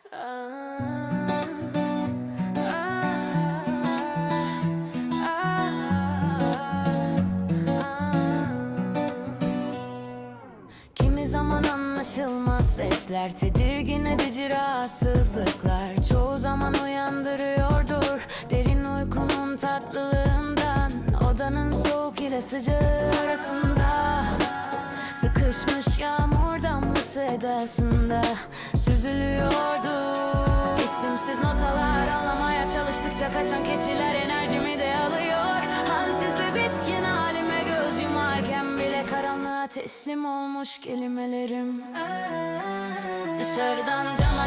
Kimi zaman anlaşılmaz sesler, tedirgin edici rahatsızlıklar çoğu zaman uyandırıyordur derin uykunun tatlılığından. Odanın soğuk ile sıcağı arasında sıkışmış yağmur damlası edasında süzülüyordu. İsimsiz notalar anlamaya çalıştıkça kaçan keçiler enerjimi de alıyor. Halsiz ve bitkin halime göz yumarken bile karanlığa teslim olmuş kelimelerim. Dışarıdan can